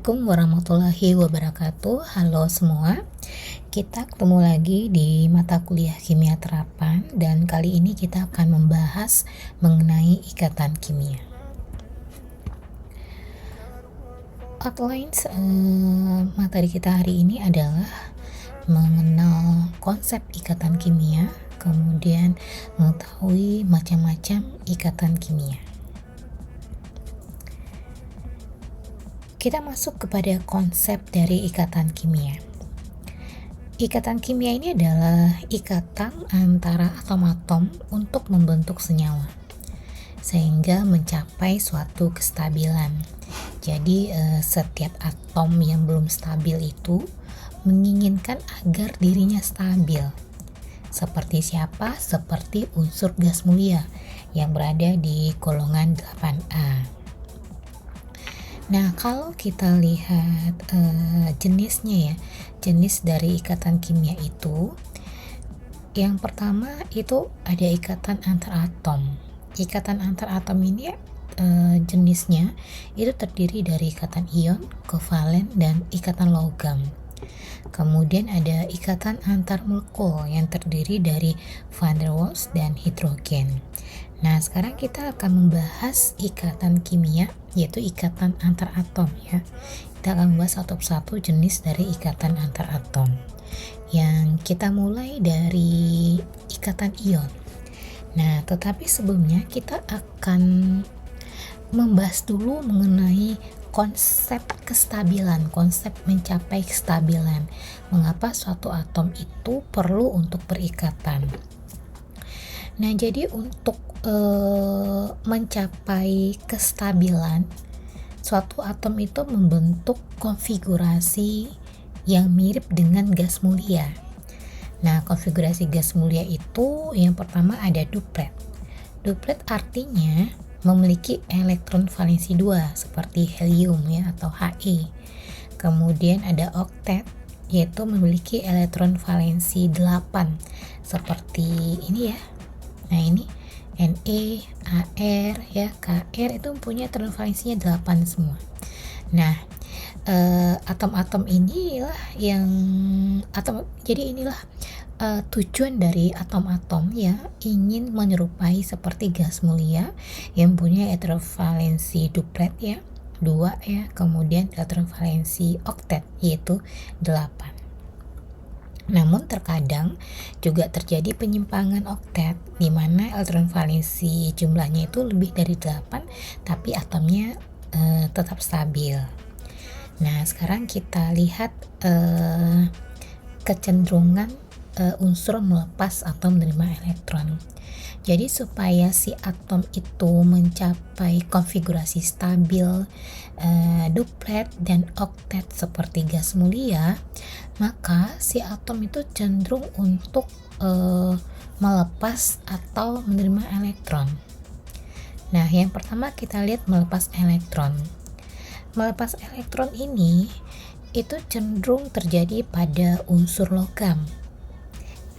Assalamualaikum warahmatullahi wabarakatuh. Halo semua, kita ketemu lagi di mata kuliah kimia terapan dan kali ini kita akan membahas mengenai ikatan kimia. Outlines materi kita hari ini adalah mengenal konsep ikatan kimia, kemudian mengetahui macam-macam ikatan kimia. Kita masuk kepada konsep dari ikatan kimia. Ikatan kimia ini adalah ikatan antara atom-atom untuk membentuk senyawa, sehingga mencapai suatu kestabilan. Jadi setiap atom yang belum stabil itu menginginkan agar dirinya stabil. Seperti siapa? Seperti unsur gas mulia yang berada di golongan 8A. Nah, kalau kita lihat jenisnya ya, jenis dari ikatan kimia itu, yang pertama itu ada ikatan antar atom. Ikatan antar atom ini jenisnya itu terdiri dari ikatan ion, kovalen, dan ikatan logam. Kemudian ada ikatan antar molekul yang terdiri dari van der Waals dan hidrogen. Nah, sekarang kita akan membahas ikatan kimia, yaitu ikatan antar atom ya. Kita akan membahas satu persatu jenis dari ikatan antar atom. Yang kita mulai dari ikatan ion. Nah, tetapi sebelumnya kita akan membahas dulu mengenai konsep kestabilan, konsep mencapai kestabilan. Mengapa suatu atom itu perlu untuk berikatan? Nah, jadi untuk mencapai kestabilan, suatu atom itu membentuk konfigurasi yang mirip dengan gas mulia. Nah, konfigurasi gas mulia itu yang pertama ada duplet. Duplet artinya memiliki elektron valensi 2 seperti helium ya atau He. Kemudian ada oktet, yaitu memiliki elektron valensi 8 seperti ini ya. Nah, ini Ne, Ar ya, Kr itu punya elektron valensinya 8 semua. Nah, atom-atom inilah yang inilah tujuan dari atom-atom ya, ingin menyerupai seperti gas mulia yang punya elektron valensi duplet ya, 2 ya, kemudian elektron valensi oktet yaitu 8. Namun terkadang juga terjadi penyimpangan oktet di mana elektron valensi jumlahnya itu lebih dari 8 tapi atomnya tetap stabil. Nah, sekarang kita lihat kecenderungan unsur melepas atau menerima elektron. Jadi supaya si atom itu mencapai konfigurasi stabil, duplet dan oktet seperti gas mulia, maka si atom itu cenderung untuk melepas atau menerima elektron. Nah, yang pertama kita lihat melepas elektron. Melepas elektron ini itu cenderung terjadi pada unsur logam.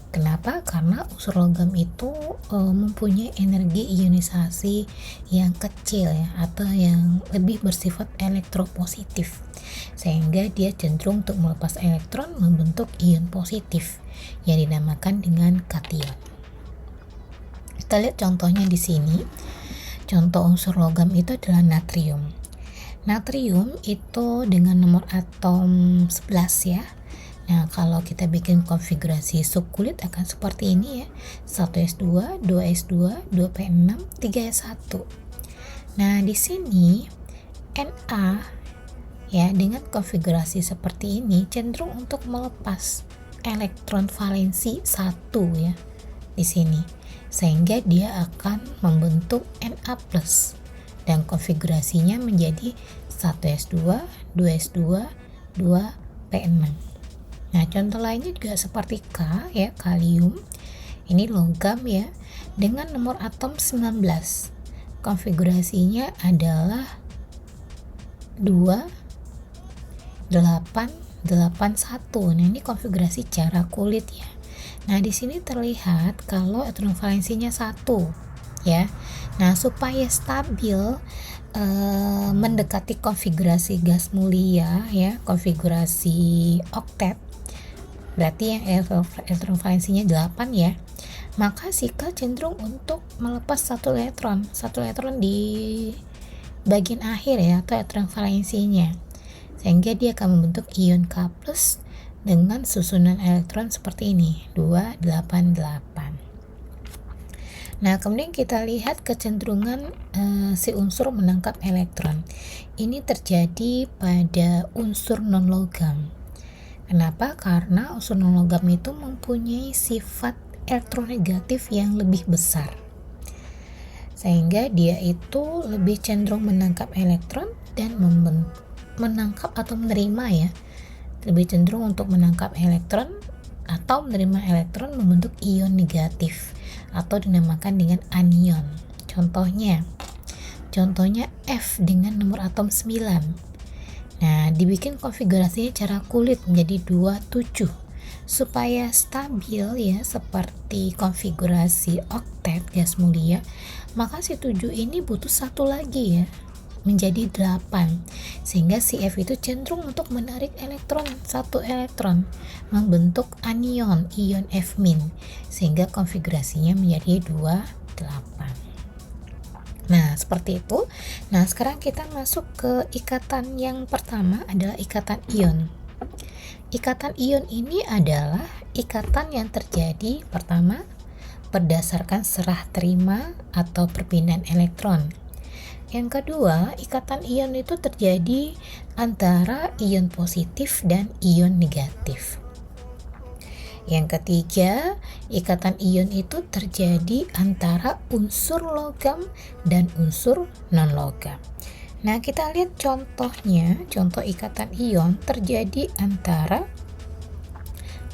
Kenapa? Karena unsur logam itu mempunyai energi ionisasi yang kecil ya, atau yang lebih bersifat elektropositif, sehingga dia cenderung untuk melepas elektron membentuk ion positif yang dinamakan dengan kation. Kita lihat contohnya di sini. Contoh unsur logam itu adalah natrium. Natrium itu dengan nomor atom 11 ya. Nah, kalau kita bikin konfigurasi subkulit akan seperti ini ya. 1s2, 2s2, 2p6, 3s1. Nah, di sini Na ya dengan konfigurasi seperti ini cenderung untuk melepas elektron valensi 1 ya di sini. Sehingga dia akan membentuk Na+ dan konfigurasinya menjadi 1s2, 2s2, 2p6. Nah, contoh lainnya juga seperti K ya, kalium. Ini logam ya dengan nomor atom 19. Konfigurasinya adalah 2 8 8 1. Nah, ini konfigurasi cara kulit ya. Nah, di sini terlihat kalau elektron valensinya 1 ya. Nah, supaya stabil mendekati konfigurasi gas mulia ya, konfigurasi oktet, berarti yang elektron valensinya 8 ya, maka Sika cenderung untuk melepas satu elektron di bagian akhir ya, atau elektron valensinya, sehingga dia akan membentuk ion K+ dengan susunan elektron seperti ini, 288. Nah, kemudian kita lihat kecenderungan si unsur menangkap elektron. Ini terjadi pada unsur non-logam. Kenapa? Karena unsur non-logam itu mempunyai sifat elektronegatif yang lebih besar, sehingga dia itu lebih cenderung menangkap elektron dan menangkap atau menerima ya, lebih cenderung untuk menangkap elektron atau menerima elektron membentuk ion negatif atau dinamakan dengan anion. Contohnya F dengan nomor atom 9. Nah, dibikin konfigurasinya cara kulit menjadi 27 supaya stabil ya, seperti konfigurasi oktet gas mulia. Maka si 7 ini butuh satu lagi ya, menjadi 8, sehingga si F itu cenderung untuk menarik satu elektron membentuk anion ion F-, sehingga konfigurasinya menjadi 28. Nah, seperti itu. Nah, sekarang kita masuk ke ikatan yang pertama, adalah ikatan ion. Ikatan ion ini adalah ikatan yang terjadi pertama berdasarkan serah terima atau perpindahan elektron. Yang kedua, ikatan ion itu terjadi antara ion positif dan ion negatif. Yang ketiga, ikatan ion itu terjadi antara unsur logam dan unsur non-logam. Nah, kita lihat contohnya. Contoh ikatan ion terjadi antara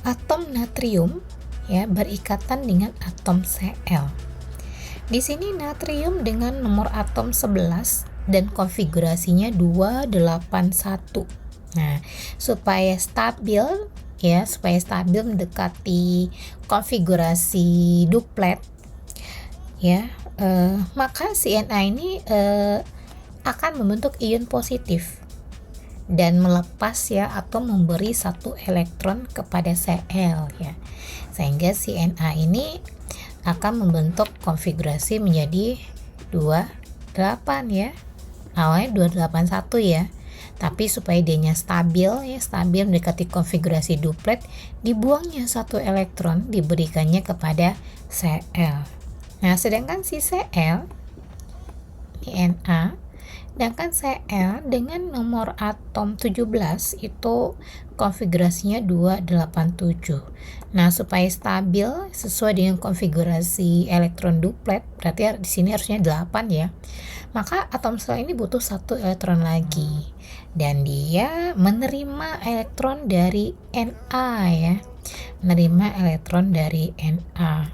atom natrium ya, berikatan dengan atom Cl. Di sini natrium dengan nomor atom 11 dan konfigurasinya 281. Nah, supaya stabil mendekati konfigurasi duplet ya, maka si Na ini akan membentuk ion positif dan melepas ya, atau memberi satu elektron kepada Cl ya, sehingga si Na ini akan membentuk konfigurasi menjadi 28 ya. Awalnya 281 ya. Tapi supaya dianya stabil mendekati konfigurasi duplet, dibuangnya satu elektron, diberikannya kepada Cl. Nah, sedangkan si Cl ini Na, sedangkan Cl dengan nomor atom 17 itu konfigurasinya 287. Nah, supaya stabil sesuai dengan konfigurasi elektron duplet, berarti di sini harusnya 8 ya. Maka atom sel ini butuh satu elektron lagi, dan dia menerima elektron dari Na ya. Menerima elektron dari Na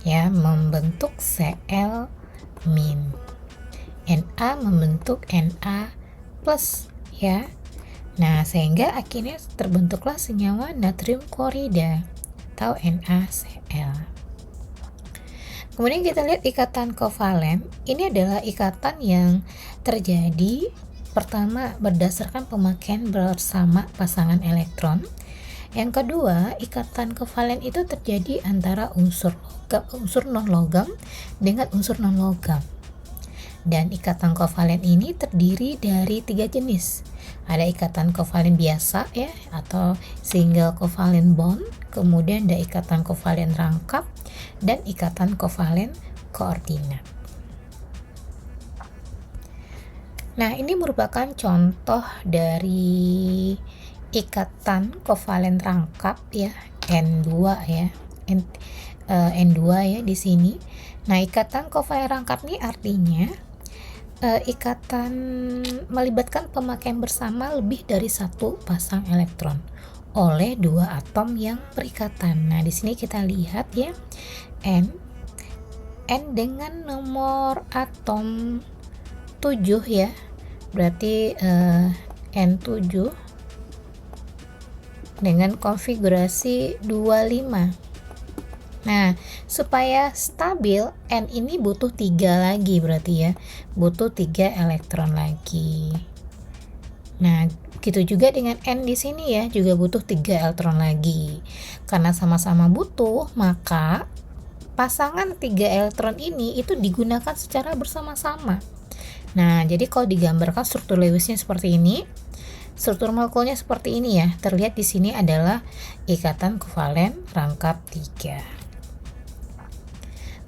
ya, membentuk Cl-. Na membentuk Na+ ya. Nah, sehingga akhirnya terbentuklah senyawa natrium klorida atau NaCl. Kemudian kita lihat ikatan kovalen. Ini adalah ikatan yang terjadi pertama berdasarkan pemakaian bersama pasangan elektron. Yang kedua, ikatan kovalen itu terjadi antara unsur non-logam dengan unsur non-logam. Dan ikatan kovalen ini terdiri dari 3 jenis. Ada ikatan kovalen biasa ya, atau single covalent bond, kemudian ada ikatan kovalen rangkap, dan ikatan kovalen koordinat. Nah, ini merupakan contoh dari ikatan kovalen rangkap ya, N2 ya, N2 ya di sini. Nah, ikatan kovalen rangkap ini artinya ikatan melibatkan pemakaian bersama lebih dari satu pasang elektron oleh dua atom yang berikatan. Nah, di sini kita lihat ya, N dengan nomor atom 7 ya, berarti N7 dengan konfigurasi 25. Nah, supaya stabil, N ini butuh 3 lagi berarti ya. Butuh 3 elektron lagi. Nah, gitu juga dengan N di sini ya, juga butuh 3 elektron lagi. Karena sama-sama butuh, maka pasangan 3 elektron ini itu digunakan secara bersama-sama. Nah, jadi kalau digambarkan struktur Lewisnya seperti ini, struktur molekulnya seperti ini ya. Terlihat di sini adalah ikatan kovalen rangkap 3.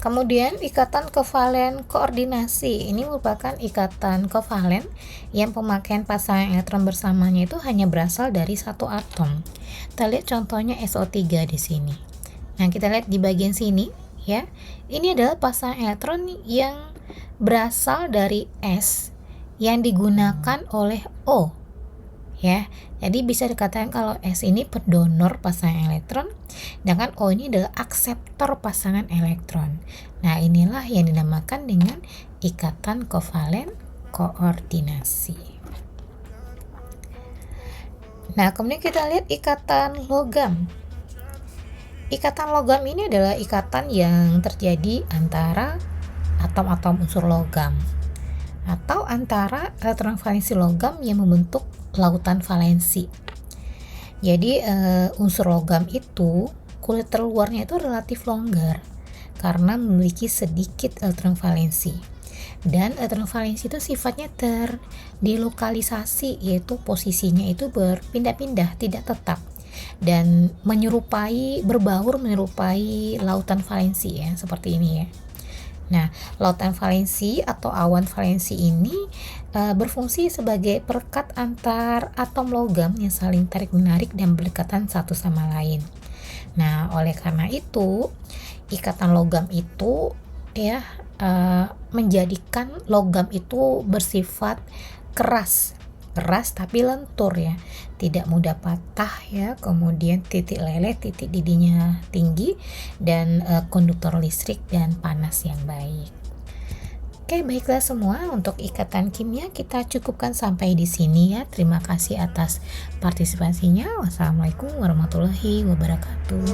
Kemudian ikatan kovalen koordinasi, ini merupakan ikatan kovalen yang pemakaian pasangan elektron bersamanya itu hanya berasal dari satu atom. Kita lihat contohnya SO3 di sini. Nah, kita lihat di bagian sini ya. Ini adalah pasangan elektron yang berasal dari S yang digunakan oleh O. Ya, jadi bisa dikatakan kalau S ini pendonor pasangan elektron, sedangkan O ini adalah akseptor pasangan elektron. Nah, inilah yang dinamakan dengan ikatan kovalen koordinasi. Nah, kemudian kita lihat ikatan logam. Ikatan logam ini adalah ikatan yang terjadi antara atom-atom unsur logam atau antara elektron valensi logam yang membentuk lautan valensi. Jadi unsur logam itu kulit terluarnya itu relatif longgar karena memiliki sedikit elektron valensi. Dan elektron valensi itu sifatnya terdilokalisasi, yaitu posisinya itu berpindah-pindah, tidak tetap, dan berbaur menyerupai lautan valensi ya, seperti ini ya. Nah, lautan valensi atau awan valensi ini berfungsi sebagai perekat antar atom logam yang saling tarik-menarik dan berdekatan satu sama lain. Nah, oleh karena itu, ikatan logam itu ya menjadikan logam itu bersifat keras tapi lentur ya, tidak mudah patah ya, kemudian titik leleh, titik didihnya tinggi, dan konduktor listrik dan panas yang baik. Oke, baiklah semua, untuk ikatan kimia kita cukupkan sampai di sini ya. Terima kasih atas partisipasinya. Wassalamualaikum warahmatullahi wabarakatuh.